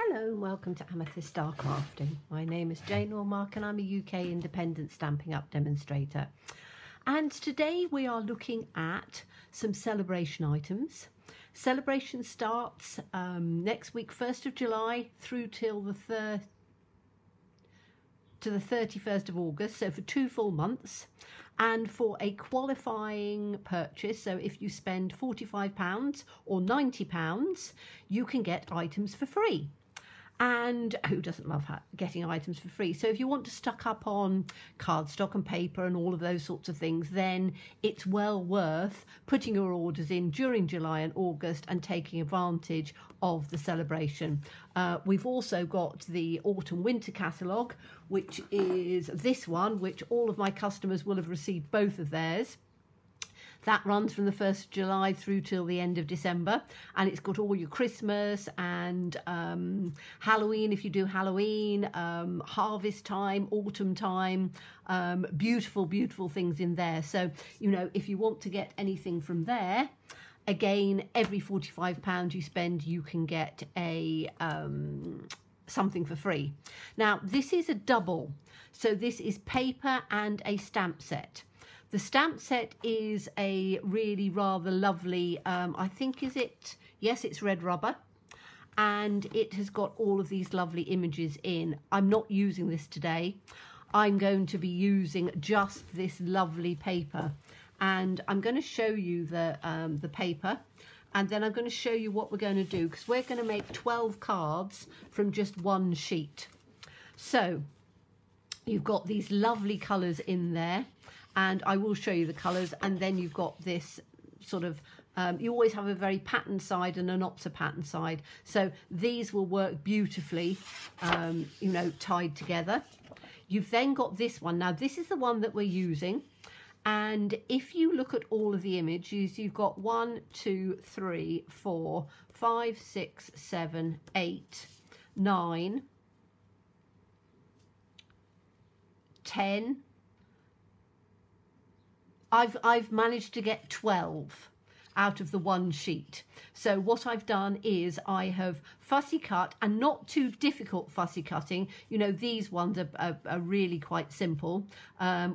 Hello and welcome to Amethyst Star Crafting. My name is Jane Ormark and I'm a UK independent Stampin' Up demonstrator. And today we are looking at some Sale-A-Bration items. Sale-A-Bration starts next week, 1st of July through till the 31st of August, so for 2 full months. And for a qualifying purchase, so if you spend £45 or £90, you can get items for free. And who doesn't love getting items for free? So if you want to stock up on cardstock and paper and all of those sorts of things, then it's well worth putting your orders in during July and August and taking advantage of the Sale-A-Bration. We've also got the autumn winter catalogue, which is this one, which all of my customers will have received both of theirs. That runs from the 1st of July through till the end of December, and it's got all your Christmas and Halloween, if you do Halloween, harvest time, autumn time, beautiful, beautiful things in there. So, you know, if you want to get anything from there, again, every £45 you spend, you can get a something for free. Now, this is a double, so this is paper and a stamp set. The stamp set is a really rather lovely, I think yes, it's red rubber, and it has got all of these lovely images in. I'm not using this today. I'm going to be using just this lovely paper, and I'm going to show you the paper, and then I'm going to show you what we're going to do, because we're going to make 12 cards from just one sheet. So you've got these lovely colours in there, and I will show you the colours, and then you've got this sort of, you always have a very patterned side and a not so patterned side. So these will work beautifully, you know, tied together. You've then got this one. Now this is the one that we're using. And if you look at all of the images, you've got 1, 2, 3, 4, 5, 6, 7, 8, 9, 10, I've managed to get 12 out of the one sheet. So what I've done is I have fussy cut, and not too difficult fussy cutting. You know, these ones are really quite simple.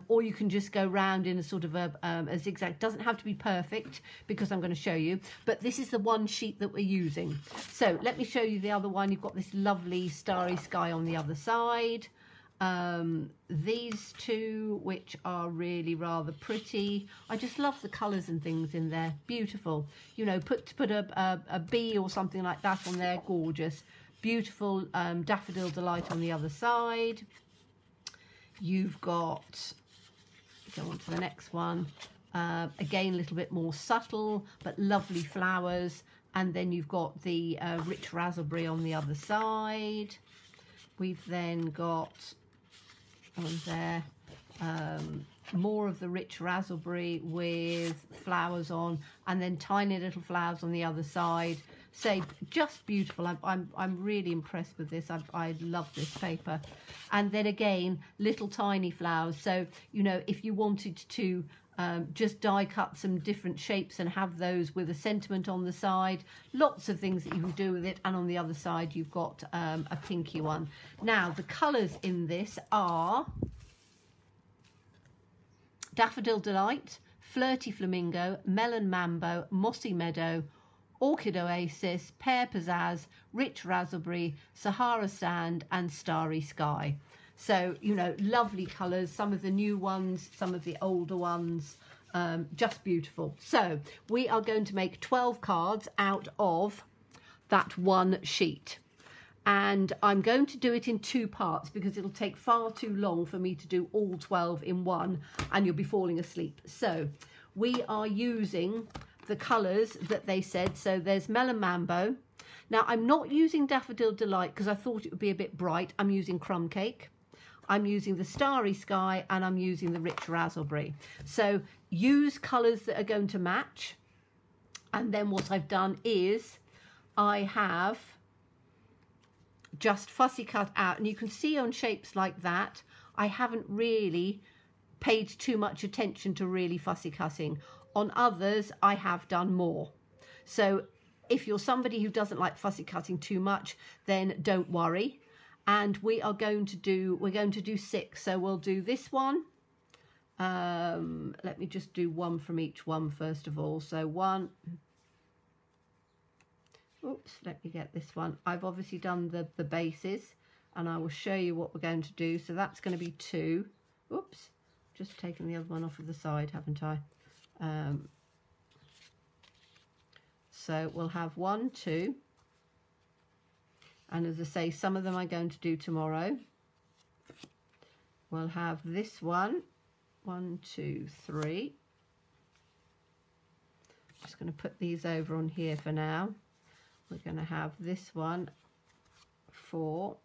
Or you can just go round in a sort of a zigzag. Doesn't have to be perfect, because I'm going to show you. But this is the one sheet that we're using. So let me show you the other one. You've got this lovely starry sky on the other side. These two, which are really rather pretty. I just love the colours and things in there. Beautiful. You know, put a bee or something like that on there. Gorgeous. Beautiful Daffodil Delight on the other side. You've got, go on to the next one. Again, a little bit more subtle, but lovely flowers. And then you've got the rich raspberry on the other side. We've then got on there more of the rich raspberry with flowers on, and then tiny little flowers on the other side. So just beautiful. I'm really impressed with this. I love this paper. And then again, little tiny flowers. So, you know, if you wanted to just die cut some different shapes and have those with a sentiment on the side, lots of things that you can do with it. And on the other side you've got a pinky one. Now the colours in this are Daffodil Delight, Flirty Flamingo, Melon Mambo, Mossy Meadow, Orchid Oasis, Pear Pizzazz, Rich Raspberry, Sahara Sand and Starry Sky. So, you know, lovely colours, some of the new ones, some of the older ones, just beautiful. So we are going to make 12 cards out of that one sheet. And I'm going to do it in 2 parts, because it'll take far too long for me to do all 12 in one and you'll be falling asleep. So we are using the colours that they said. So there's Melon Mambo. Now I'm not using Daffodil Delight because I thought it would be a bit bright. I'm using Crumb Cake. I'm using the Starry Sky, and I'm using the Rich Raspberry. So use colours that are going to match. And then what I've done is I have just fussy cut out, and you can see on shapes like that, I haven't really paid too much attention to really fussy cutting. On others, I have done more. So if you're somebody who doesn't like fussy cutting too much, then don't worry. And we're going to do 6. So we'll do this one. Let me just do one from each one first of all. So 1. Oops, let me get this one. I've obviously done the bases, and I will show you what we're going to do. So that's going to be 2. Oops, just taken the other one off of the side, haven't I? So we'll have 1, 2. And as I say, some of them I'm going to do tomorrow. We'll have this one. 1, 2, 3. Just going to put these over on here for now. We're going to have this one, 4.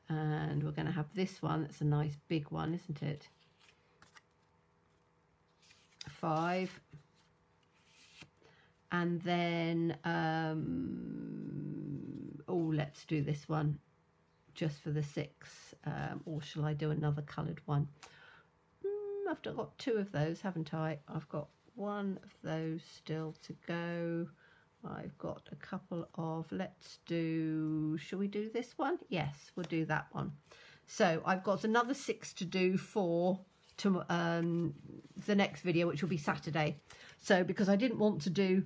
And we're going to have this one. That's a nice big one, isn't it? 5. And then, let's do this one just for the 6. Or shall I do another coloured one? I've got 2 of those, haven't I? I've got 1 of those still to go. I've got a couple of, shall we do this one? Yes, we'll do that one. So I've got another 6 to do for the next video, which will be Saturday. So because I didn't want to do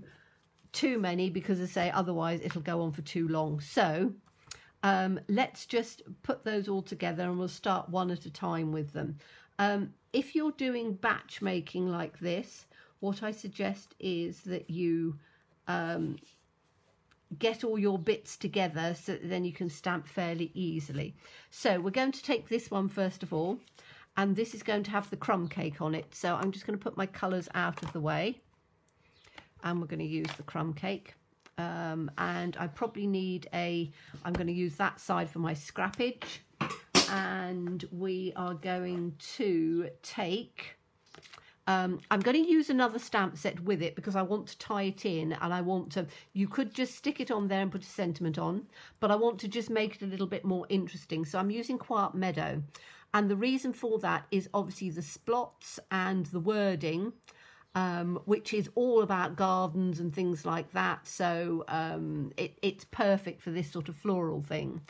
too many, because I say otherwise it'll go on for too long. So let's just put those all together and we'll start one at a time with them. If you're doing batch making like this, what I suggest is that you get all your bits together so that then you can stamp fairly easily. So we're going to take this one first of all, and this is going to have the crumb cake on it. So I'm just going to put my colours out of the way, and we're going to use the crumb cake. And I probably need I'm going to use that side for my scrappage, and we are going to take I'm going to use another stamp set with it because I want to tie it in, and I want to, you could just stick it on there and put a sentiment on, but I want to just make it a little bit more interesting. So I'm using Quiet Meadow, and the reason for that is obviously the splots and the wording, which is all about gardens and things like that. So it's perfect for this sort of floral thing.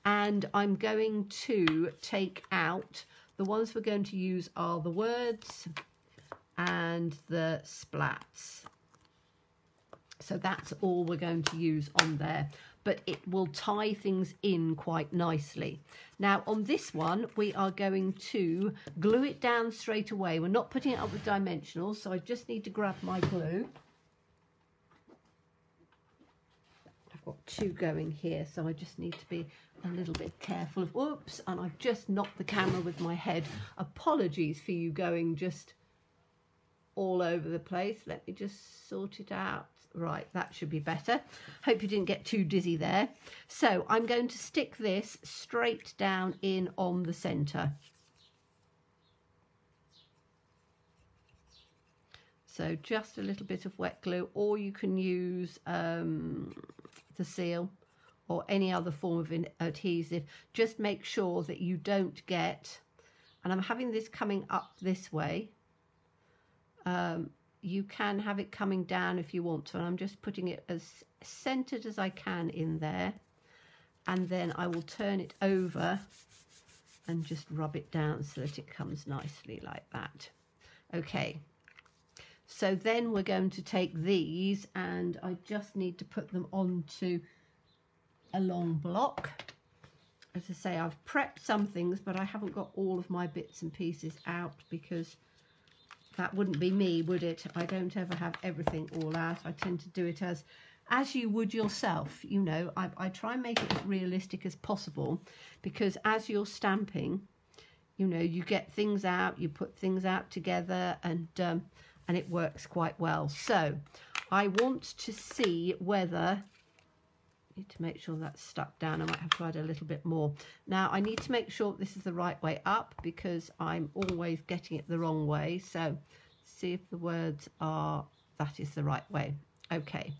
And I'm going to take out, the ones we're going to use are the words and the splats. So that's all we're going to use on there, but it will tie things in quite nicely. Now on this one, we are going to glue it down straight away. We're not putting it up with dimensionals, so I just need to grab my glue. I've got 2 going here, so I just need to be a little bit careful of, whoops, and I've just knocked the camera with my head. Apologies for you going just all over the place. Let me just sort it out. Right, that should be better. Hope you didn't get too dizzy there. So I'm going to stick this straight down in on the centre. So just a little bit of wet glue, or you can use the seal or any other form of adhesive. Just make sure that you don't get, and I'm having this coming up this way, you can have it coming down if you want to, and I'm just putting it as centered as I can in there, and then I will turn it over and just rub it down so that it comes nicely like that. Okay, so then we're going to take these, and I just need to put them onto a long block. As I say, I've prepped some things, but I haven't got all of my bits and pieces out, because that wouldn't be me, would it? I don't ever have everything all out. I tend to do it as you would yourself. You know, I try and make it as realistic as possible, because as you're stamping, you know, you get things out, you put things out together, and it works quite well. So I want to see whether, need to make sure that's stuck down. I might have to add a little bit more. Now I need to make sure this is the right way up, because I'm always getting it the wrong way. So see if the words are, that is the right way. Okay,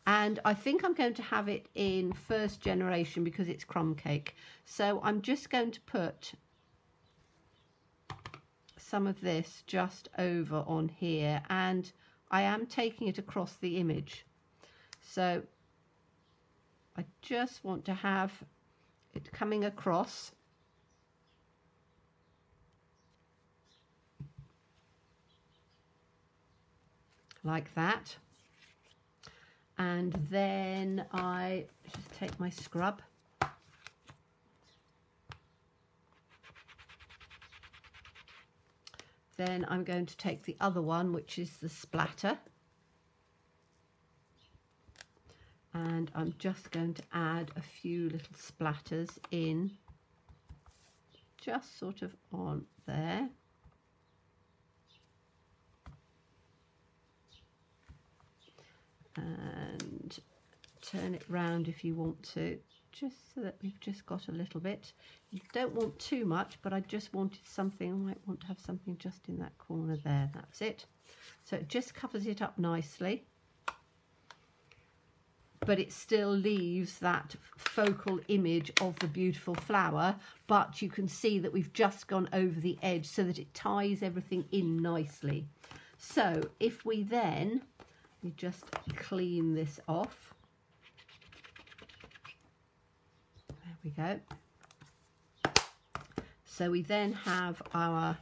and I think I'm going to have it in first generation because it's crumb cake. So I'm just going to put some of this just over on here, and I am taking it across the image. So I just want to have it coming across. Like that. And then I just take my scrub. Then I'm going to take the other one, which is the splatter. And I'm just going to add a few little splatters in, just sort of on there. And turn it round if you want to, just so that we've just got a little bit. You don't want too much, but I just wanted something, I might want to have something just in that corner there. That's it. So it just covers it up nicely, but it still leaves that focal image of the beautiful flower, but you can see that we've just gone over the edge so that it ties everything in nicely. So if we then, you just clean this off. There we go. So we then have our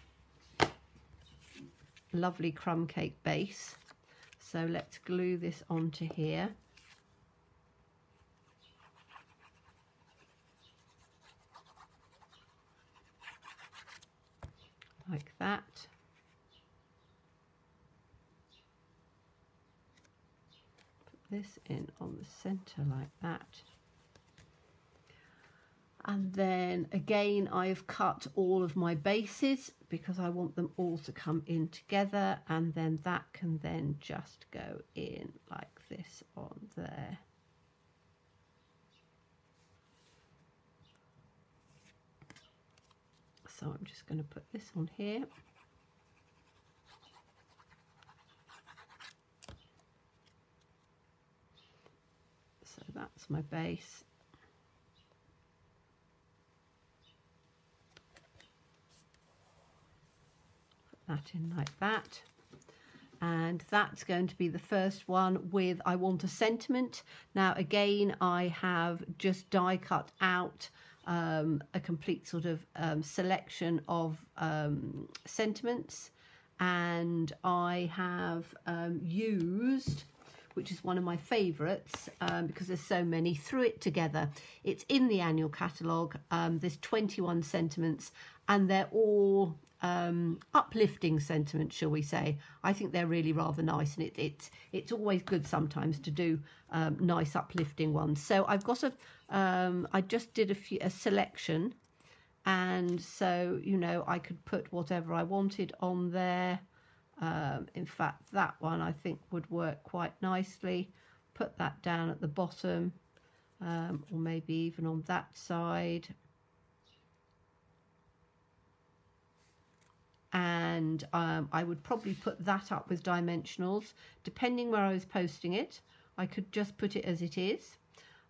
lovely crumb cake base. So let's glue this onto here. Like that. This in on the center like that, and then again I've cut all of my bases because I want them all to come in together, and then that can then just go in like this on there. So I'm just going to put this on here. So that's my base. Put that in like that. And that's going to be the first one with I want a sentiment. Now again, I have just die cut out a complete sort of selection of sentiments, and I have used, which is one of my favourites because there's so many, Threw It Together. It's in the annual catalogue. There's 21 sentiments, and they're all uplifting sentiments, shall we say. I think they're really rather nice, and it's always good sometimes to do nice uplifting ones. So I've got I just did a selection, and so, you know, I could put whatever I wanted on there. In fact, that one I think would work quite nicely. Put that down at the bottom, or maybe even on that side. And I would probably put that up with dimensionals. Depending where I was posting it, I could just put it as it is.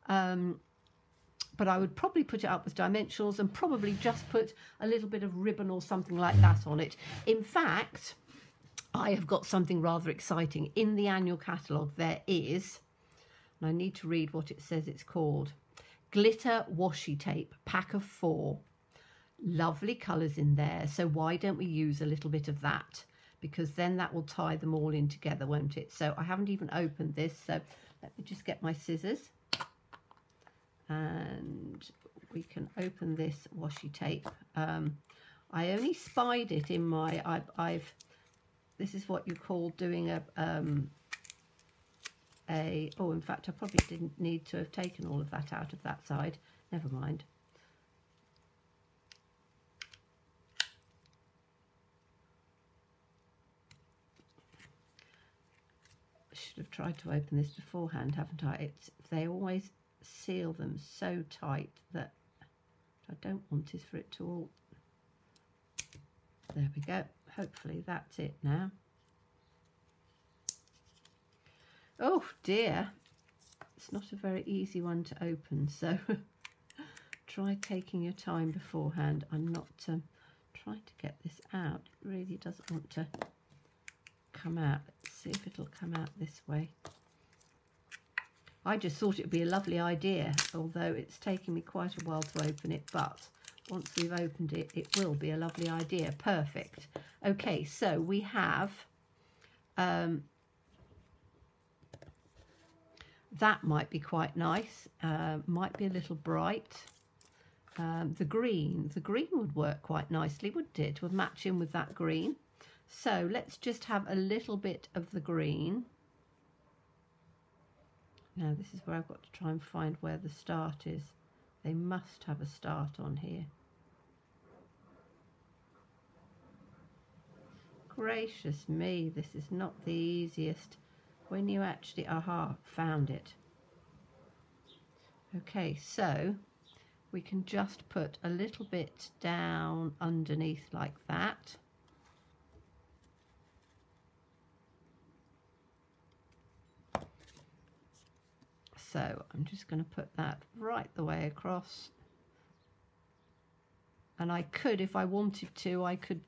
But I would probably put it up with dimensionals and probably just put a little bit of ribbon or something like that on it. In fact, I have got something rather exciting. In the annual catalogue there is, and I need to read what it says it's called, Glitter Washi Tape, pack of 4. Lovely colours in there, so why don't we use a little bit of that, because then that will tie them all in together, won't it? So I haven't even opened this, so let me just get my scissors and we can open this washi tape. I only spied it in my, this is what you call doing oh, in fact I probably didn't need to have taken all of that out of that side, never mind. Should have tried to open this beforehand, haven't I? They always seal them so tight that what I don't want is for it to all... There we go. Hopefully that's it now. Oh dear, it's not a very easy one to open, so try taking your time beforehand. I'm not trying to get this out. It really doesn't want to come out. Let's see if it'll come out this way. I just thought it would be a lovely idea, although it's taken me quite a while to open it, but once we've opened it, it will be a lovely idea. Perfect. Okay, so we have that might be quite nice, might be a little bright. The green would work quite nicely, wouldn't it? Would match in with that green. So let's just have a little bit of the green. Now this is where I've got to try and find where the start is. They must have a start on here. Gracious me, this is not the easiest. When you actually, aha, found it. Okay, so we can just put a little bit down underneath like that. So I'm just going to put that right the way across. And I could, if I wanted to, I could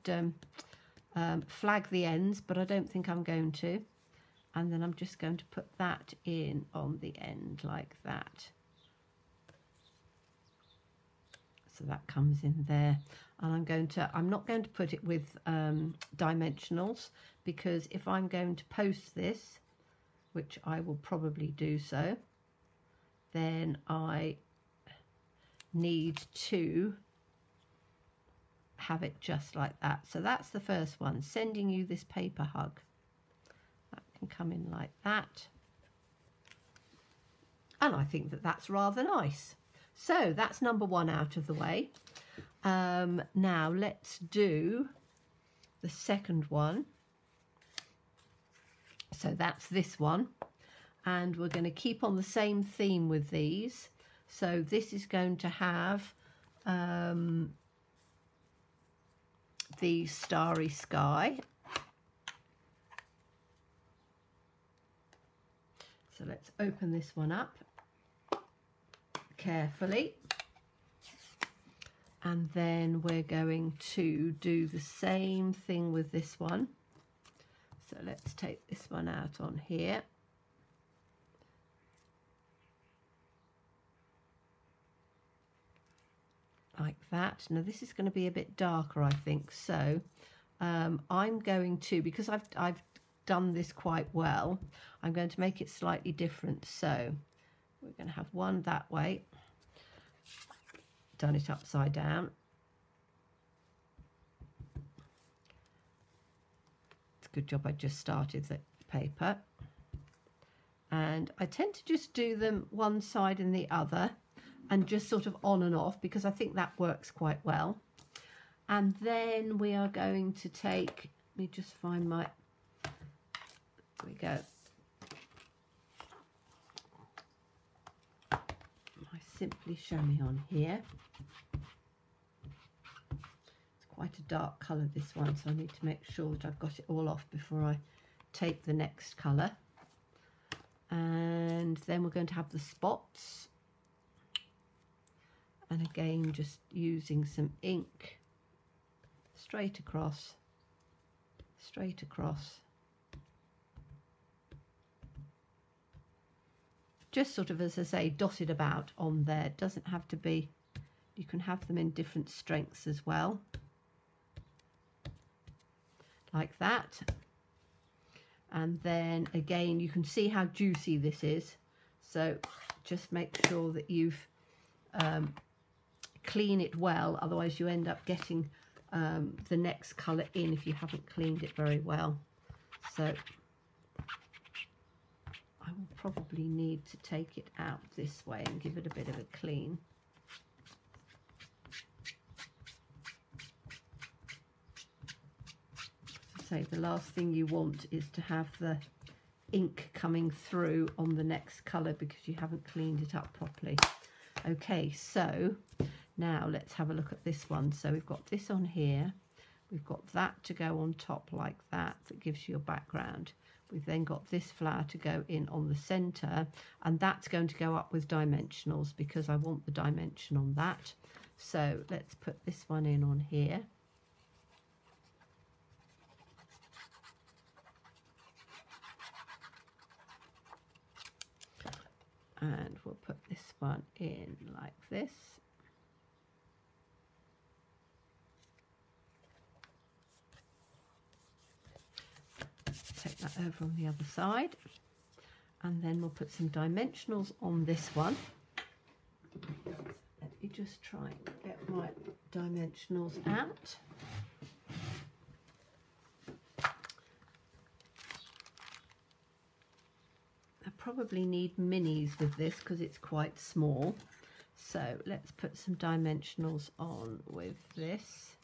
flag the ends, but I don't think I'm going to. And then I'm just going to put that in on the end like that. So that comes in there. And I'm not going to put it with dimensionals, because if I'm going to post this, which I will probably do so, then I need to have it just like that. So that's the first one, sending you this paper hug. That can come in like that. And I think that that's rather nice. So that's number one out of the way. Now let's do the second one. So that's this one. And we're going to keep on the same theme with these. So this is going to have the starry sky. So let's open this one up carefully. And then we're going to do the same thing with this one. So let's take this one out on here. Like that. Now this is going to be a bit darker, I think, so I'm going to, because I've done this quite well, I'm going to make it slightly different. So we're going to have one that way, done it upside down. It's a good job I just started the paper, and I tend to just do them one side and the other, and just sort of on and off, because I think that works quite well. And then we are going to take, let me just find my, there we go, my Simply Show Me on here. It's quite a dark colour, this one, so I need to make sure that I've got it all off before I take the next colour. And then we're going to have the spots. And again, just using some ink straight across, just sort of, as I say, dotted about on there. It doesn't have to be, you can have them in different strengths as well, like that. And then again, you can see how juicy this is, so just make sure that you've clean it well, otherwise you end up getting the next colour in if you haven't cleaned it very well. So I will probably need to take it out this way and give it a bit of a clean. So the last thing you want is to have the ink coming through on the next colour because you haven't cleaned it up properly. Okay, so now let's have a look at this one. So we've got this on here, we've got that to go on top like that, that gives you your background. We've then got this flower to go in on the centre, and that's going to go up with dimensionals because I want the dimension on that. So let's put this one in on here. And we'll put this one in like this. Take that over on the other side. And then we'll put some dimensionals on this one. Let me just try and get my dimensionals out. I probably need minis with this because it's quite small. So let's put some dimensionals on with this.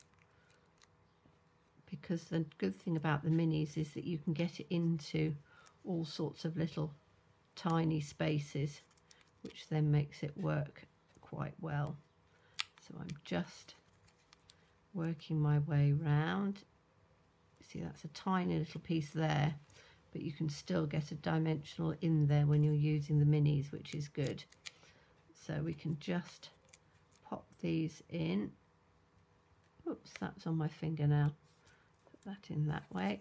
Because the good thing about the minis is that you can get it into all sorts of little tiny spaces, which then makes it work quite well. So I'm just working my way round. See, that's a tiny little piece there, but you can still get a dimensional in there when you're using the minis, which is good. So we can just pop these in. Oops, that's on my finger now. Put that in that way.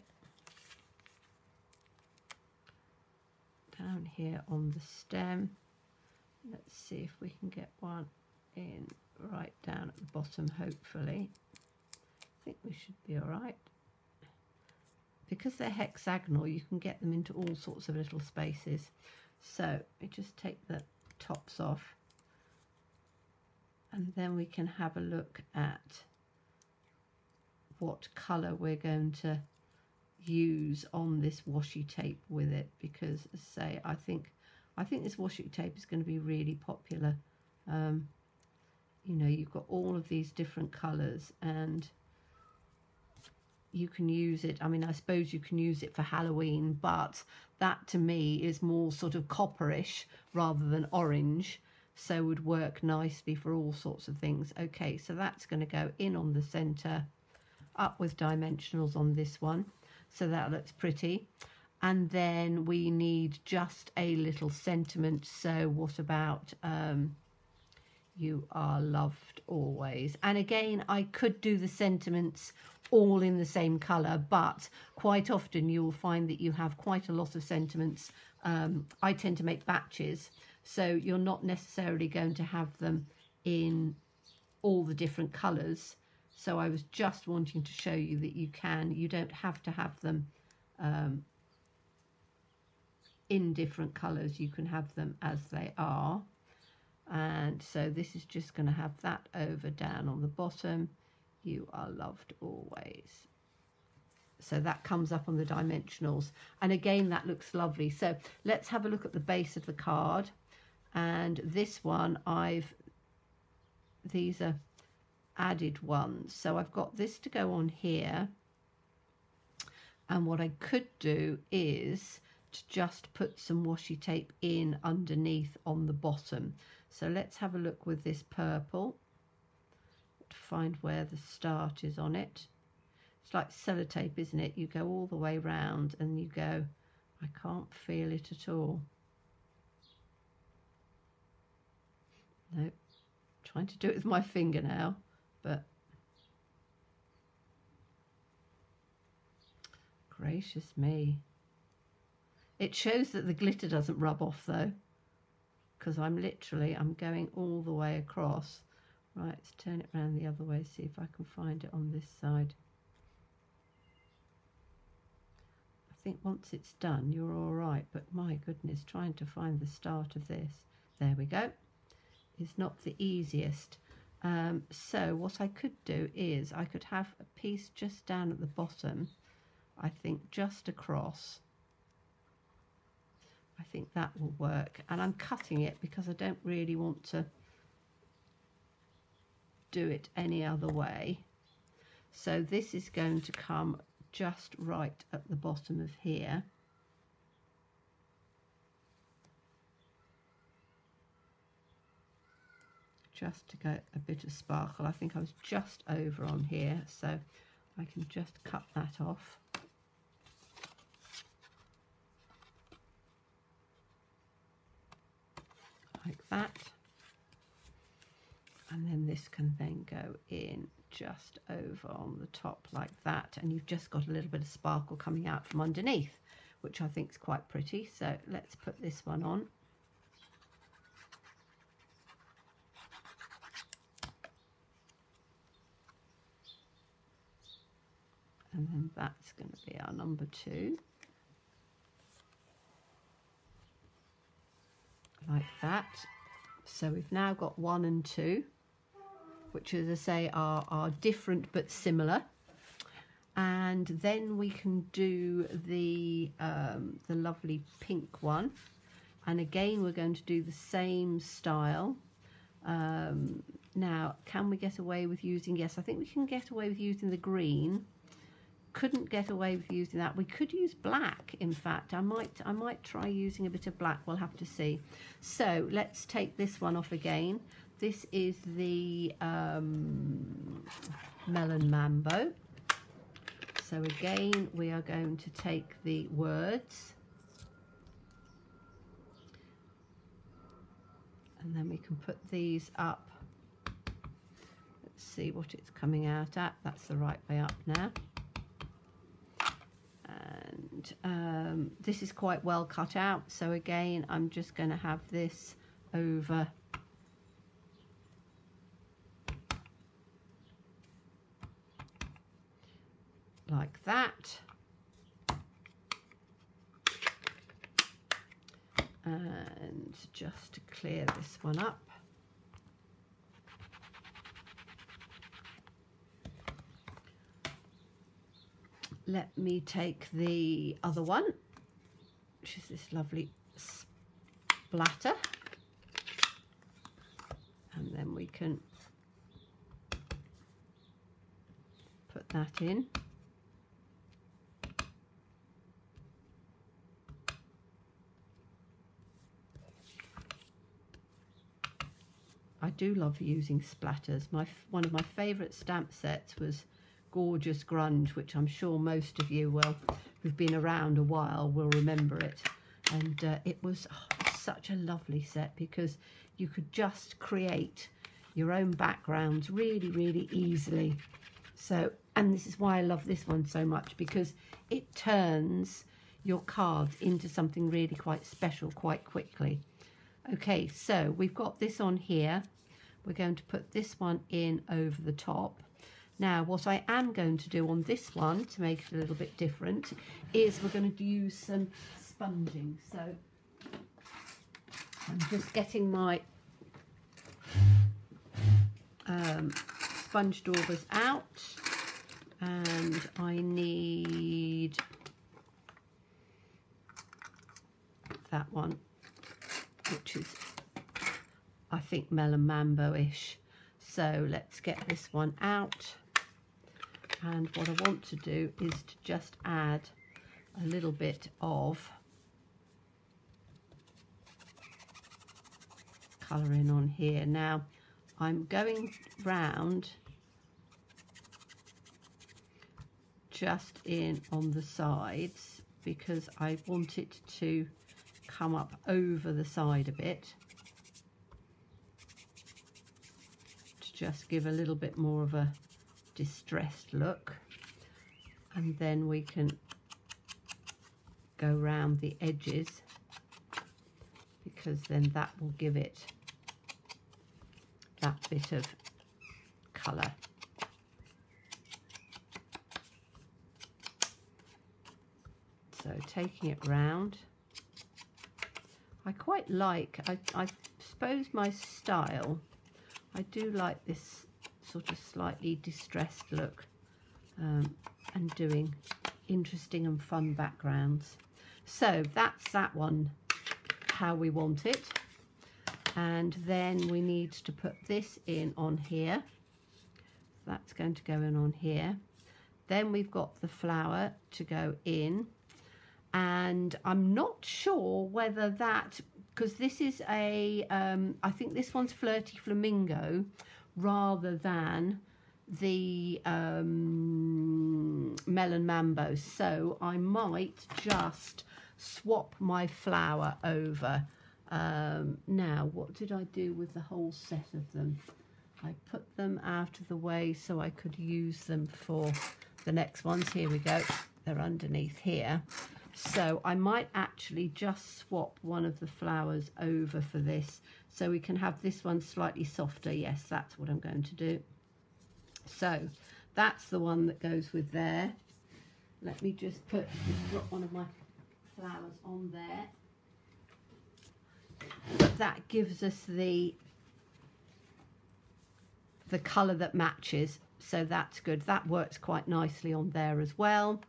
Down here on the stem, let's see if we can get one in right down at the bottom, hopefully. I think we should be all right. Because they're hexagonal, you can get them into all sorts of little spaces. So we just take the tops off, and then we can have a look at what colour we're going to use on this washi tape with it, because as I say, I think this washi tape is going to be really popular. You know, you've got all of these different colours and you can use it. I mean, I suppose you can use it for Halloween, but that to me is more sort of copperish rather than orange, so would work nicely for all sorts of things. Okay, so that's going to go in on the centre, up with dimensionals on this one. So that looks pretty. And then we need just a little sentiment. So what about you are loved always? And again, I could do the sentiments all in the same colour, but quite often you'll find that you have quite a lot of sentiments. I tend to make batches, so you're not necessarily going to have them in all the different colours. So I was just wanting to show you that you don't have to have them in different colours. You can have them as they are. And so this is just going to have that over down on the bottom. You are loved always. So that comes up on the dimensionals. And again, that looks lovely. So let's have a look at the base of the card. And this one, these are added ones, so I've got this to go on here, and what I could do is to just put some washi tape in underneath on the bottom. So let's have a look with this purple to find where the start is on it. It's like sellotape, isn't it? You go all the way round and you go, I can't feel it at all. Nope, trying to do it with my finger now. But gracious me, it shows that the glitter doesn't rub off though, because I'm going all the way across. Right, let's turn it around the other way, see if I can find it on this side. I think once it's done you're all right, but my goodness, trying to find the start of this, there we go, is not the easiest. So what I could do is I could have a piece just down at the bottom, I think just across. I think that will work, and I'm cutting it because I don't really want to do it any other way. So this is going to come just right at the bottom of here. Just to get a bit of sparkle. I think I was just over on here, so I can just cut that off. Like that. And then this can then go in just over on the top like that, and you've just got a little bit of sparkle coming out from underneath, which I think is quite pretty. So let's put this one on. And then that's going to be our number 2. Like that. So we've now got 1 and 2, which, as I say, are different but similar. And then we can do the lovely pink one. And again, we're going to do the same style. Now, can we get away with using, yes, I think we can get away with using the green. Couldn't get away with using that. We could use black, in fact. I might try using a bit of black. We'll have to see. So let's take this one off again. This is the Melon Mambo. So again, we are going to take the words, and then we can put these up. Let's see what it's coming out at. That's the right way up now. And this is quite well cut out. So again, I'm just going to have this over like that, and just to clear this one up, let me take the other one, which is this lovely splatter, and then we can put that in. I do love using splatters. One of my favourite stamp sets was Gorgeous Grunge, which I'm sure most of you who've been around a while will remember it. And it was such a lovely set because you could just create your own backgrounds really, really easily. So, and this is why I love this one so much, because it turns your cards into something really quite special quite quickly. Okay, so we've got this on here. We're going to put this one in over the top. Now, what I am going to do on this one to make it a little bit different is we're going to use some sponging. So I'm just getting my sponge daubers out, and I need that one, which is, I think, Melon Mambo-ish. So let's get this one out. And what I want to do is to just add a little bit of colouring on here. Now, I'm going round just in on the sides because I want it to come up over the side a bit to just give a little bit more of a distressed look, and then we can go round the edges because then that will give it that bit of colour. So taking it round, I quite like, I suppose my style, I do like this sort of slightly distressed look, and doing interesting and fun backgrounds. So that's that one, how we want it. And then we need to put this in on here. So that's going to go in on here. Then we've got the flower to go in. And I'm not sure whether that, because this is a, I think this one's Flirty Flamingo rather than the Melon Mambo. So I might just swap my flower over. Now, what did I do with the whole set of them? I put them out of the way so I could use them for the next ones. Here we go. They're underneath here. So I might actually just swap one of the flowers over for this so we can have this one slightly softer. Yes, that's what I'm going to do. So that's the one that goes with there. let me just drop one of my flowers on there. But that gives us the colour that matches, so that's good. That works quite nicely on there as well.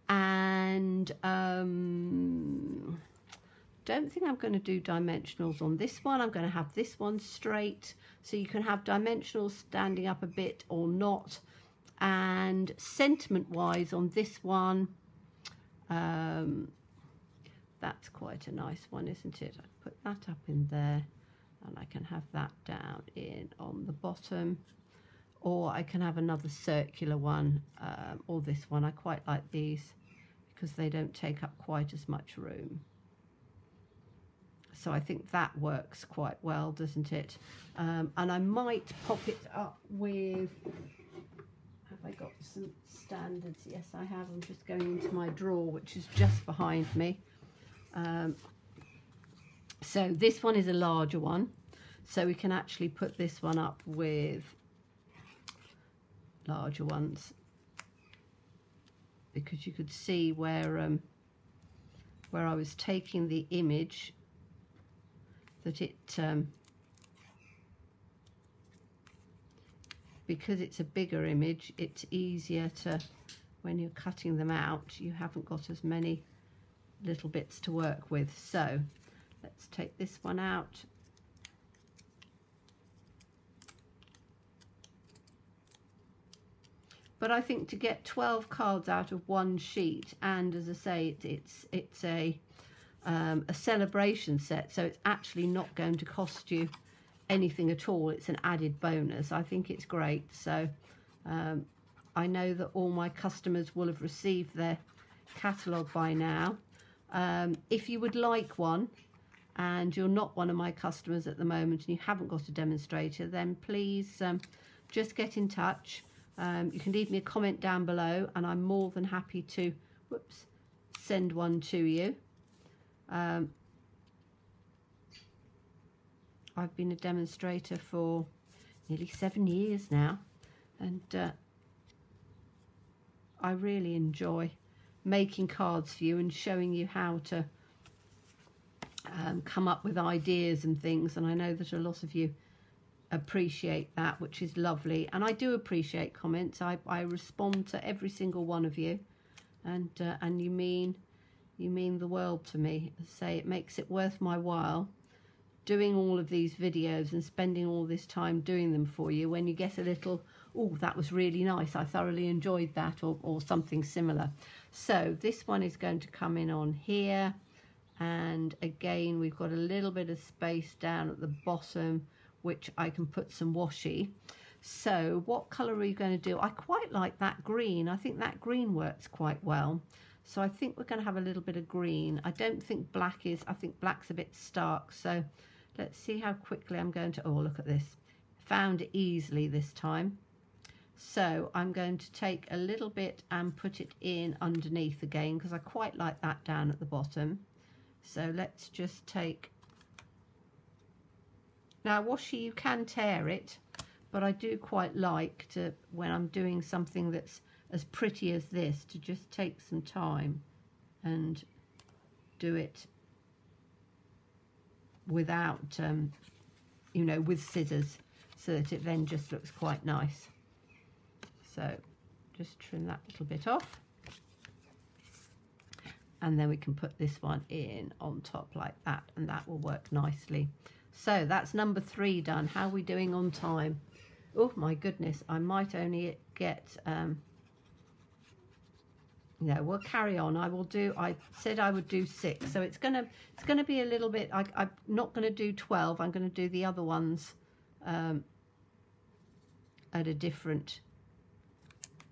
And don't think I'm going to do dimensionals on this one. I'm going to have this one straight, so you can have dimensionals standing up a bit or not. And sentiment wise on this one, that's quite a nice one, isn't it? I put that up in there, and I can have that down in on the bottom, or I can have another circular one, or this one. I quite like these because they don't take up quite as much room. So I think that works quite well, doesn't it? And I might pop it up with, have I got some standards? Yes, I have. I'm just going into my drawer, which is just behind me. So this one is a larger one, so we can actually put this one up with larger ones, because you could see where I was taking the image, that it because it's a bigger image, it's easier to, when you're cutting them out, you haven't got as many little bits to work with. So let's take this one out. But I think to get 12 cards out of one sheet, and as I say, it's a Sale-A-Bration set, so it's actually not going to cost you anything at all. It's an added bonus. I think it's great. So I know that all my customers will have received their catalogue by now. If you would like one and you're not one of my customers at the moment and you haven't got a demonstrator, then please just get in touch. You can leave me a comment down below, and I'm more than happy to send one to you. I've been a demonstrator for nearly 7 years now, and I really enjoy making cards for you and showing you how to come up with ideas and things, and I know that a lot of you appreciate that, which is lovely. And I do appreciate comments. I respond to every single one of you, and you mean the world to me. Say, it makes it worth my while doing all of these videos and spending all this time doing them for you, when you get a little, oh, that was really nice, I thoroughly enjoyed that, or something similar. So this one is going to come in on here, and again we've got a little bit of space down at the bottom, which I can put some washi. So what colour are we going to do? I quite like that green. I think that green works quite well. So I think we're going to have a little bit of green. I don't think black is, I think black's a bit stark. So let's see how quickly I'm going to, oh, look at this. Found it easily this time. So I'm going to take a little bit and put it in underneath again, because I quite like that down at the bottom. So let's just take, now washi, you can tear it, but I do quite like to, when I'm doing something that's as pretty as this, to just take some time and do it without, you know, with scissors, so that it then just looks quite nice. So just trim that little bit off, and then we can put this one in on top like that, and that will work nicely. So that's number 3 done. How are we doing on time? Oh my goodness, I might only get no, we'll carry on. I said I would do 6, so it's gonna be a little bit, I'm not gonna do 12. I'm gonna do the other ones at a different,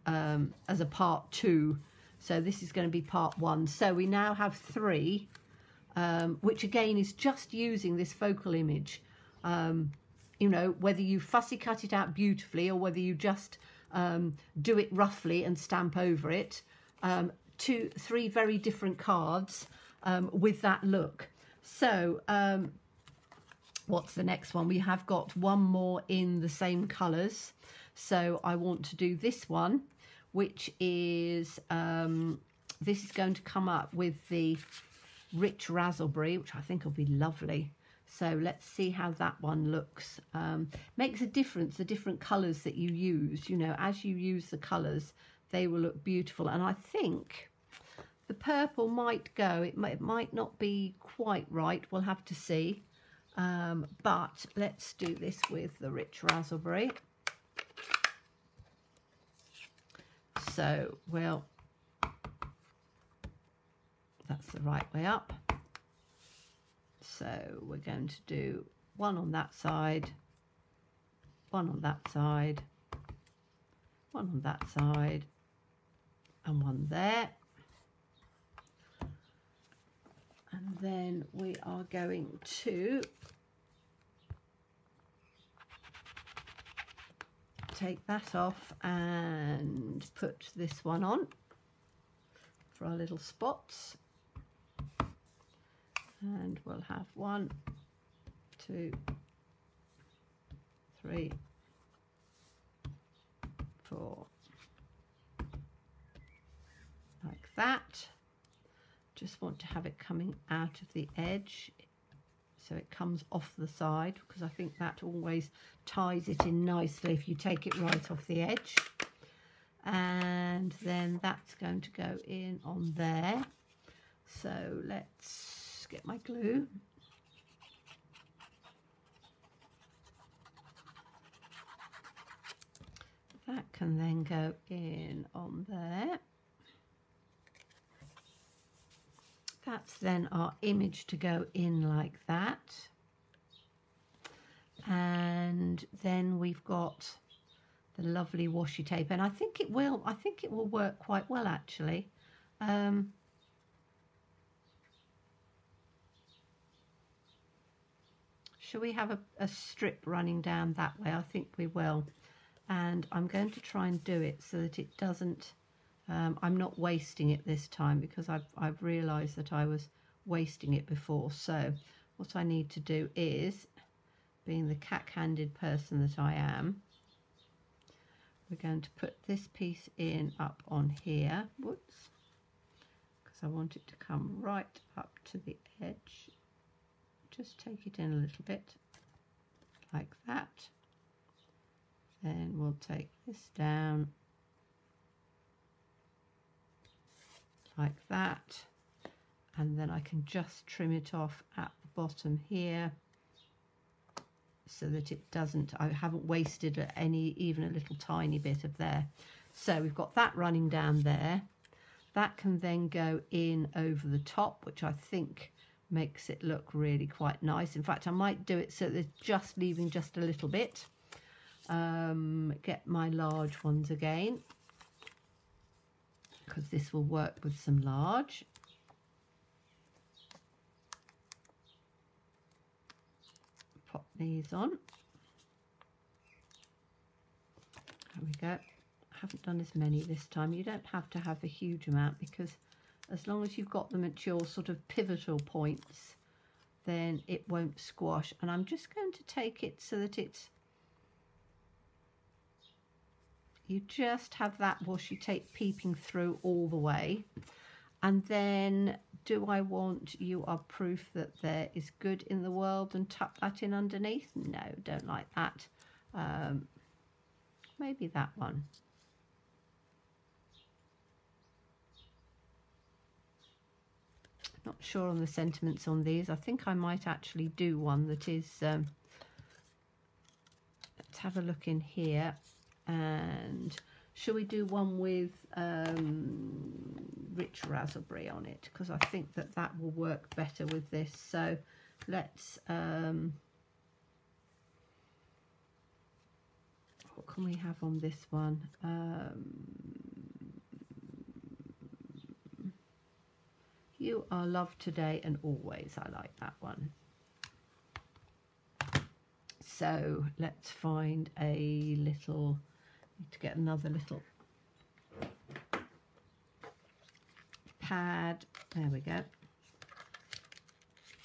as a part 2. So this is going to be part 1. So we now have 3, which again is just using this focal image. You know, whether you fussy cut it out beautifully, or whether you just do it roughly and stamp over it. 3 very different cards with that look. So what's the next one? We have got one more in the same colours. So I want to do this one, which is, this is going to come up with the rich raspberry, which I think will be lovely. So let's see how that one looks. Makes a difference, the different colours that you use. You know, as you use the colours, they will look beautiful. And I think the purple might go. It might not be quite right. We'll have to see. But let's do this with the rich raspberry. So, well, that's the right way up. So we're going to do one on that side, one on that side, one on that side, and one there. And then we are going to take that off and put this one on for our little spots. And we'll have 1, 2, 3, 4, like that. Just want to have it coming out of the edge so it comes off the side, because I think that always ties it in nicely if you take it right off the edge. And then that's going to go in on there. So let's get my glue. That can then go in on there. That's then our image to go in like that. And then we've got the lovely washi tape, and I think it will work quite well actually. Shall we have a strip running down that way? I think we will. And I'm going to try and do it so that it doesn't, I'm not wasting it this time, because I've realised that I was wasting it before. So what I need to do is, being the cack-handed person that I am, we're going to put this piece in up on here. Whoops. Because I want it to come right up to the edge. Just take it in a little bit, like that. Then we'll take this down, like that. And then I can just trim it off at the bottom here, so that it doesn't, I haven't wasted even a little tiny bit of there. So we've got that running down there. That can then go in over the top, which I think makes it look really quite nice. In fact, I might do it so that it's just leaving just a little bit. Get my large ones again, because this will work with some large. Pop these on. There we go. I haven't done as many this time. You don't have to have a huge amount, because as long as you've got them at your sort of pivotal points, then it won't squash. And I'm just going to take it so that it's, you just have that washi tape peeping through all the way. And then, do I want "you are proof that there is good in the world" and tuck that in underneath? No, don't like that. Maybe that one. Not sure on the sentiments on these. I think I might actually do one that is, let's have a look in here. And shall we do one with rich raspberry on it? Because I think that that will work better with this. So let's, what can we have on this one? You are loved today and always. I like that one. So let's find a little, need to get another little pad. There we go.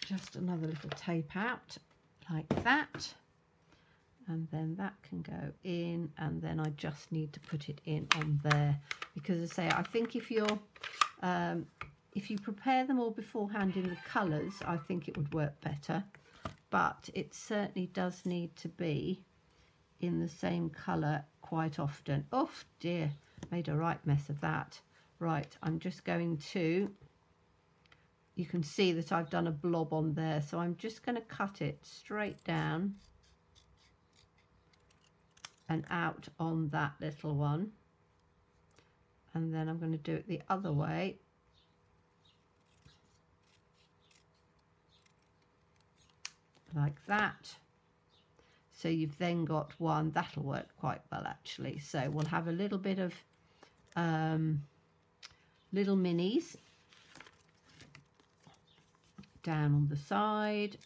Just another little tape out like that. and then that can go in, and then I just need to put it in on there, because as I say, I think if you prepare them all beforehand in the colours, I think it would work better, but it certainly does need to be in the same colour quite often. Oh dear, made a right mess of that. Right, I'm just going to, you can see that I've done a blob on there, so I'm just going to cut it straight down and out on that little one, and then I'm going to do it the other way, like that. So you've then got one that'll work quite well actually. So we'll have a little bit of little minis down on the side,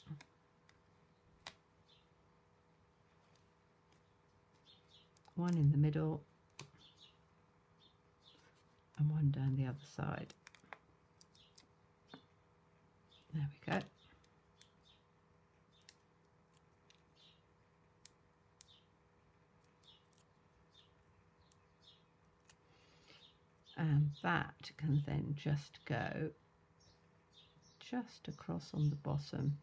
one in the middle, and one down the other side. There we go. And that can then just go just across on the bottom.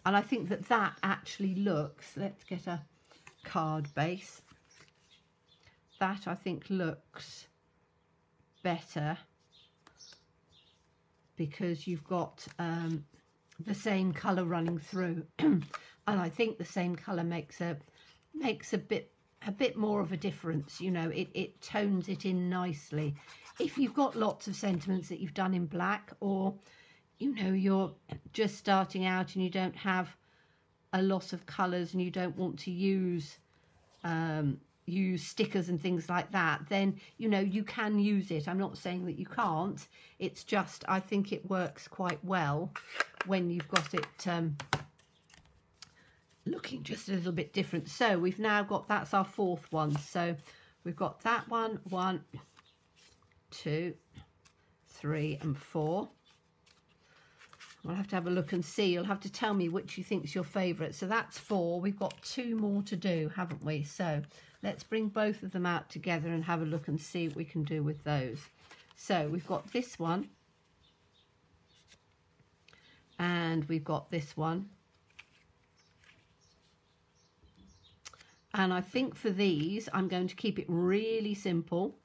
And I think that that actually looks, let's get a card base, that I think looks better because you've got the same colour running through. And I think the same colour makes a bit more of a difference, you know, it tones it in nicely. If you've got lots of sentiments that you've done in black, or, you know, you're just starting out and you don't have a lot of colours and you don't want to use stickers and things like that, then, you know, you can use it. I'm not saying that you can't. It's just, I think it works quite well when you've got it looking just a little bit different. So we've now got, that's our fourth one. So we've got that one, 1, 2, 3 and 4. I'll have to have a look and see. You'll have to tell me which you think's your favourite. So that's 4. We've got 2 more to do, haven't we? So let's bring both of them out together and have a look and see what we can do with those. So we've got this one, and we've got this one. And I think for these, I'm going to keep it really simple.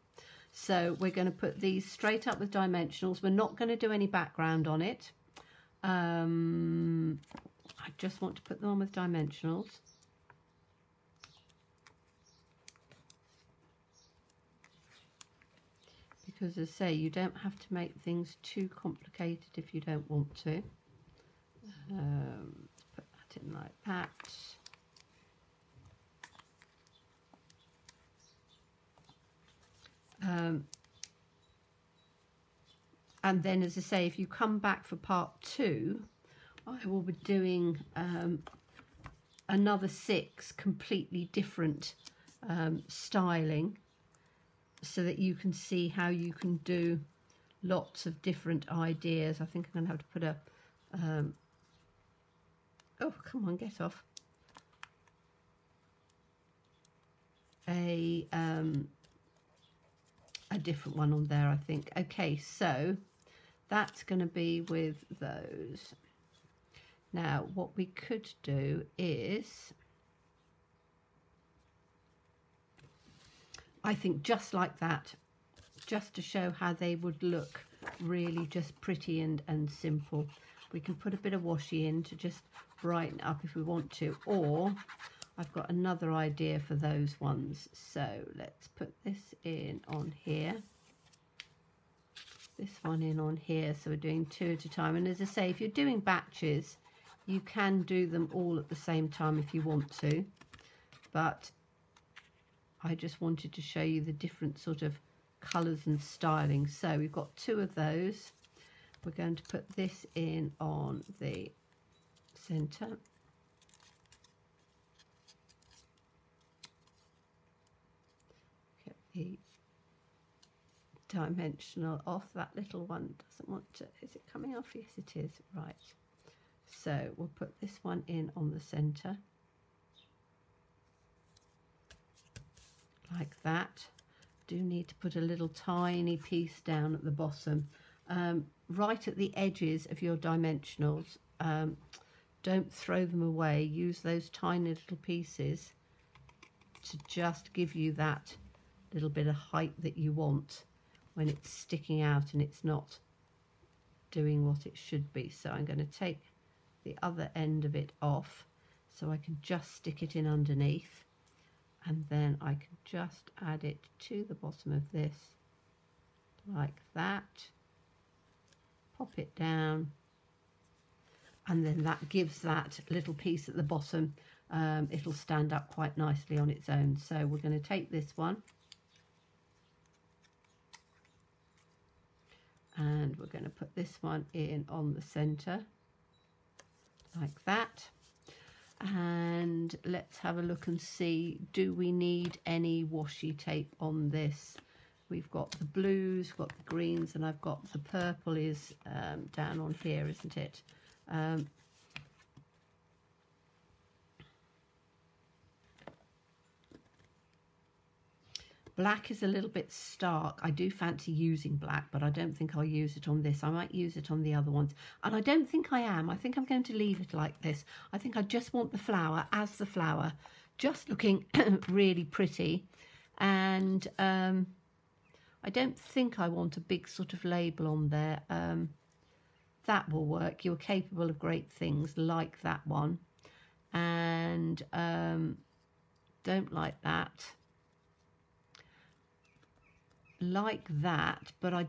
So we're going to put these straight up with dimensionals. We're not going to do any background on it. I just want to put them on with dimensionals. Because as I say, you don't have to make things too complicated if you don't want to. Let's put that in like that. And then, as I say, if you come back for part 2, I will be doing another 6 completely different styling, so that you can see how you can do lots of different ideas. I think I'm going to have to put a oh, come on, get off, a different one on there, I think. Okay, so that's going to be with those. Now what we could do is, I think just like that, just to show how they would look really just pretty and simple, we can put a bit of washi in to just brighten up if we want to, or I've got another idea for those ones. So let's put this in on here, this one in on here, so we're doing 2 at a time. And as I say, if you're doing batches, you can do them all at the same time if you want to, but I just wanted to show you the different sort of colours and styling. So we've got 2 of those. We're going to put this in on the centre. Get the dimensional off. That little one doesn't want to, is it coming off? Yes, it is. Right. So we'll put this one in on the centre. like that. Do need to put a little tiny piece down at the bottom, right at the edges of your dimensionals. Don't throw them away. Use those tiny little pieces to just give you that little bit of height that you want when it's sticking out and it's not doing what it should be. So I'm going to take the other end of it off so I can just stick it in underneath, and then I can just add it to the bottom of this like that, pop it down, and then that gives that little piece at the bottom, it'll stand up quite nicely on its own. So we're going to take this one and we're going to put this one in on the center like that. And let's have a look and see, do we need any washi tape on this? We've got the blues, we've got the greens, and I've got the purple is down on here, isn't it? Black is a little bit stark. I do fancy using black, but I don't think I'll use it on this. I might use it on the other ones. And I don't think I am. I think I'm going to leave it like this. I think I just want the flower as the flower, just looking really pretty. And I don't think I want a big sort of label on there. That will work. You're capable of great things like that one. And don't like that. Like that, but I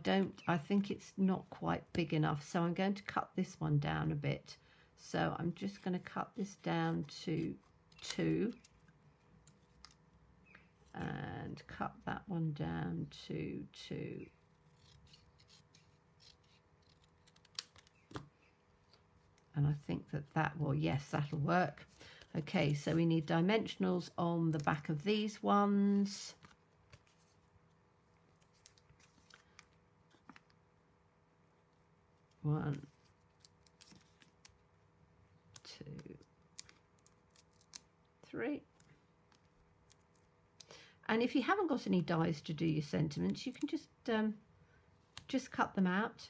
think it's not quite big enough, so I'm going to cut this one down a bit. So I'm just going to cut this down to 2 and cut that one down to 2. And I think that will, yes, that'll work. Okay, so we need dimensionals on the back of these ones. 1, 2, 3. And if you haven't got any dies to do your sentiments, you can just cut them out.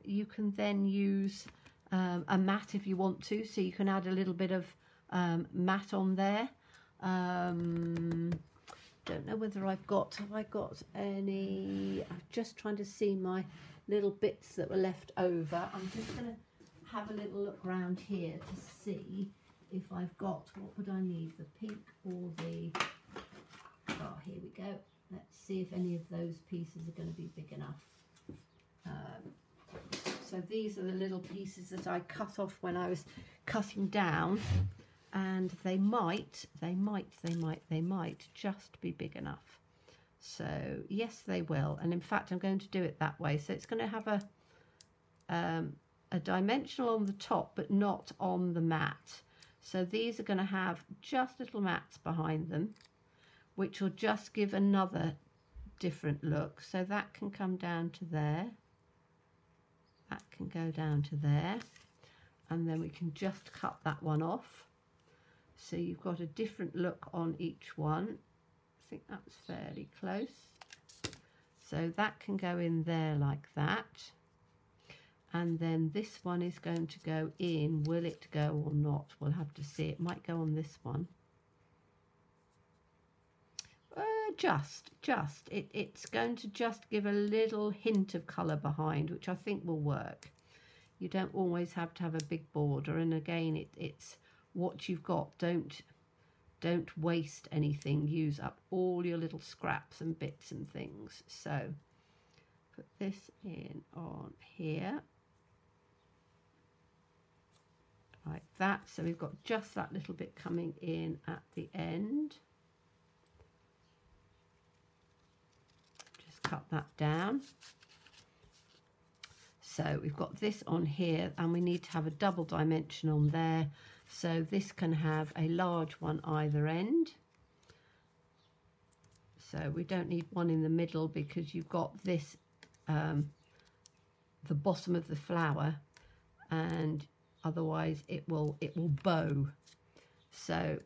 You can then use a mat if you want to, so you can add a little bit of mat on there. Don't know whether have I got any. I'm just trying to see my little bits that were left over. I'm just going to have a little look around here to see if I've got, what would I need, the pink or the, oh, here we go. Let's see if any of those pieces are going to be big enough. So these are the little pieces that I cut off when I was cutting down, and they might just be big enough. So yes, they will, and in fact I'm going to do it that way. So it's going to have a dimensional on the top but not on the mat. So these are going to have just little mats behind them, which will just give another different look. So that can come down to there, that can go down to there, and then we can just cut that one off. So you've got a different look on each one. I think that's fairly close. So that can go in there like that. And then this one is going to go in. Will it go or not? We'll have to see. It might go on this one. It's going to just give a little hint of colour behind, which I think will work. You don't always have to have a big border, and again, it's what you've got. Don't waste anything. Use up all your little scraps and bits and things. So put this in on here like that. So we've got just that little bit coming in at the end. Just cut that down. So we've got this on here, and we need to have a double dimension on there. So this can have a large one either end. So we don't need one in the middle because you've got this, the bottom of the flower, and otherwise it will bow. So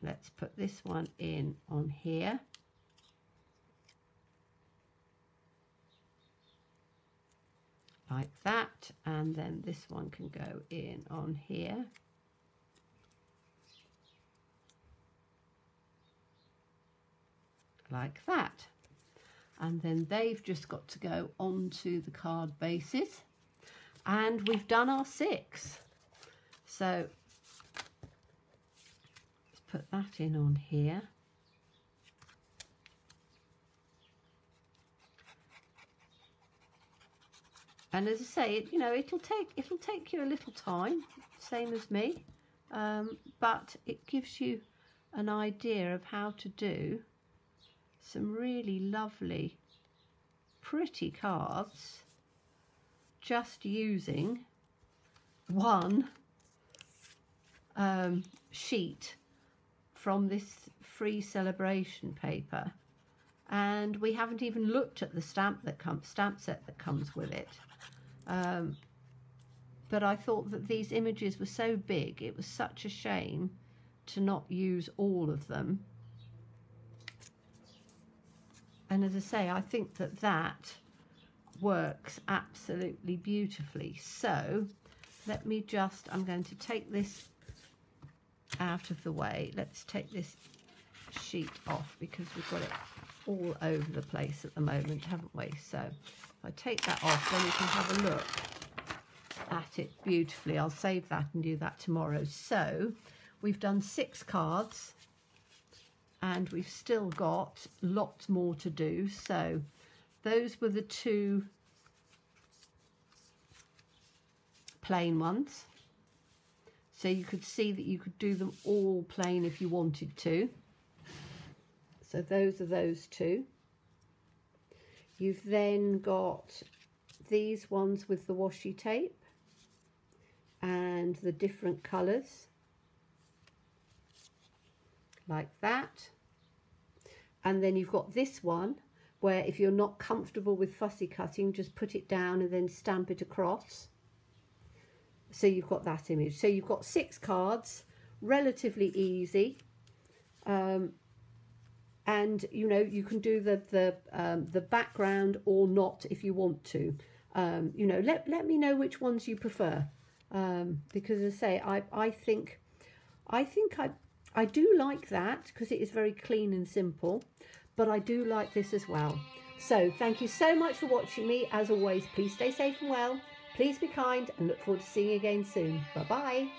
let's put this one in on here. like that, and then this one can go in on here. Like that. And then they've just got to go onto the card bases, and we've done our 6. So let's put that in on here. And as I say, you know, it'll take you a little time, same as me, but it gives you an idea of how to do some really lovely, pretty cards just using one sheet from this free Sale-A-Bration paper, and we haven't even looked at the stamp set that comes with it. But I thought that these images were so big, it was such a shame to not use all of them. And as I say, I think that that works absolutely beautifully. So let me just, I'm going to take this out of the way. Let's take this sheet off because we've got it all over the place at the moment, haven't we? So if I take that off, then we can have a look at it beautifully. I'll save that and do that tomorrow. So we've done 6 cards, and we've still got lots more to do. So those were the 2 plain ones. So you could see that you could do them all plain if you wanted to. So those are those 2. You've then got these ones with the washi tape and the different colours, like that. And then you've got this one where if you're not comfortable with fussy cutting, just put it down and then stamp it across. So you've got that image. So you've got 6 cards, relatively easy. And you know, you can do the background or not if you want to. You know, let me know which ones you prefer, because as I say, I think I do like that because it is very clean and simple, but I do like this as well. So thank you so much for watching me. As always, please stay safe and well, please be kind, and look forward to seeing you again soon. Bye bye.